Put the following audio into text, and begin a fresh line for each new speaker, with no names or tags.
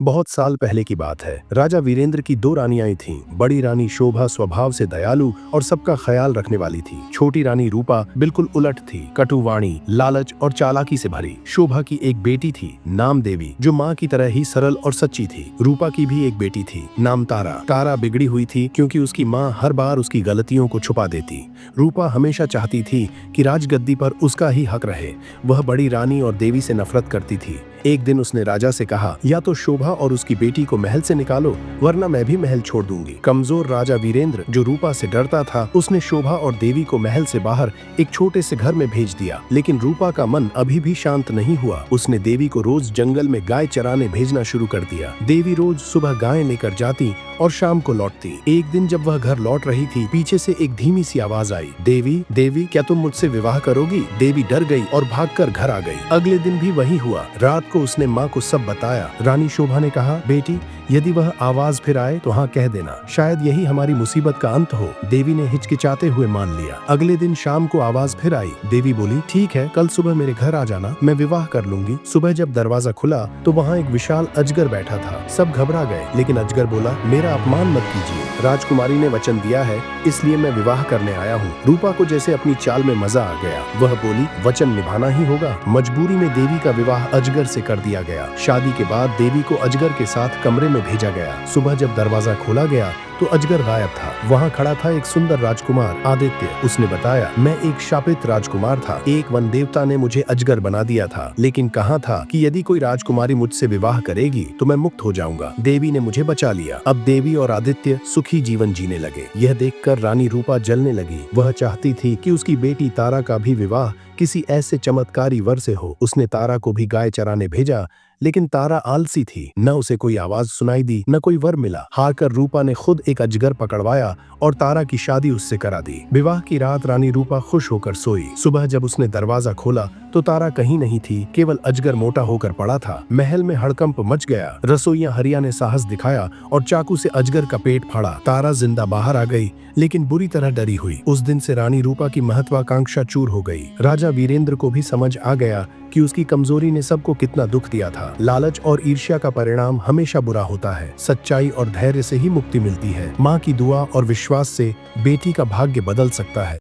बहुत साल पहले की बात है। राजा वीरेंद्र की दो रानियां थीं। बड़ी रानी शोभा स्वभाव से दयालु और सबका ख्याल रखने वाली थी। छोटी रानी रूपा बिल्कुल उलट थी, कटुवाणी, लालच और चालाकी से भरी। शोभा की एक बेटी थी, नाम देवी, जो माँ की तरह ही सरल और सच्ची थी। रूपा की भी एक बेटी थी, नाम तारा। तारा बिगड़ी हुई थी क्योंकि उसकी माँ हर बार उसकी गलतियों को छुपा देती। रूपा हमेशा चाहती थी कि राजगद्दी पर उसका ही हक रहे। वह बड़ी रानी और देवी से नफरत करती थी। एक दिन उसने राजा से कहा, या तो शोभा और उसकी बेटी को महल से निकालो, वरना मैं भी महल छोड़ दूंगी। कमजोर राजा वीरेंद्र, जो रूपा से डरता था, उसने शोभा और देवी को महल से बाहर एक छोटे से घर में भेज दिया। लेकिन रूपा का मन अभी भी शांत नहीं हुआ। उसने देवी को रोज जंगल में गाय चराने भेजना शुरू कर दिया। देवी रोज सुबह गाय लेकर जाती और शाम को लौटती। एक दिन जब वह घर लौट रही थी, पीछे से एक धीमी सी आवाज आई, देवी, देवी, क्या तुम मुझसे विवाह करोगी? देवी डर गई और भागकर घर आ गई। अगले दिन भी वही हुआ। रात को उसने माँ को सब बताया। रानी शोभा ने कहा, बेटी, यदि वह आवाज फिर आए तो हाँ कह देना, शायद यही हमारी मुसीबत का अंत हो। देवी ने हिचकिचाते हुए मान लिया। अगले दिन शाम को आवाज फिर आई। देवी बोली, ठीक है, कल सुबह मेरे घर आ जाना, मैं विवाह कर लूंगी। सुबह जब दरवाजा खुला तो वहाँ एक विशाल अजगर बैठा था। सब घबरा गए, लेकिन अजगर बोला, मेरा अपमान मत कीजिए, राजकुमारी ने वचन दिया है, इसलिए मैं विवाह करने आया हूँ। रूपा को जैसे अपनी चाल में मजा आ गया। वह बोली, वचन निभाना ही होगा। मजबूरी में देवी का विवाह अजगर से कर दिया गया। शादी के बाद देवी को अजगर के साथ कमरे में भेजा गया। सुबह जब दरवाजा खोला गया तो अजगर गायब था। वहाँ खड़ा था एक सुंदर राजकुमार, आदित्य। उसने बताया, मैं एक शापित राजकुमार था। एक वन देवता ने मुझे अजगर बना दिया था, लेकिन कहा था कि यदि कोई राजकुमारी मुझसे विवाह करेगी तो मैं मुक्त हो जाऊंगा। देवी ने मुझे बचा लिया। अब देवी और आदित्य सुखी जीवन जीने लगे। यह देखकर रानी रूपा जलने लगी। वह चाहती थी कि उसकी बेटी तारा का भी विवाह किसी ऐसे चमत्कारी वर से हो। उसने तारा को भी गाय चराने भेजा, लेकिन तारा आलसी थी। न उसे कोई आवाज सुनाई दी, न कोई वर मिला। हारकर रूपा ने खुद एक अजगर पकड़वाया और तारा की शादी उससे करा दी। विवाह की रात रानी रूपा खुश होकर सोई। सुबह जब उसने दरवाजा खोला तो तारा कहीं नहीं थी, केवल अजगर मोटा होकर पड़ा था। महल में हड़कंप मच गया। रसोइया हरिया ने साहस दिखाया और चाकू से अजगर का पेट फाड़ा। तारा जिंदा बाहर आ गई, लेकिन बुरी तरह डरी हुई। उस दिन से रानी रूपा की महत्वाकांक्षा चूर हो गई। राजा वीरेंद्र को भी समझ आ गया कि उसकी कमजोरी ने सबको कितना दुख दिया था। लालच और ईर्ष्या का परिणाम हमेशा बुरा होता है। सच्चाई और धैर्य से ही मुक्ति मिलती है। माँ की दुआ और विश्वास से बेटी का भाग्य बदल सकता है।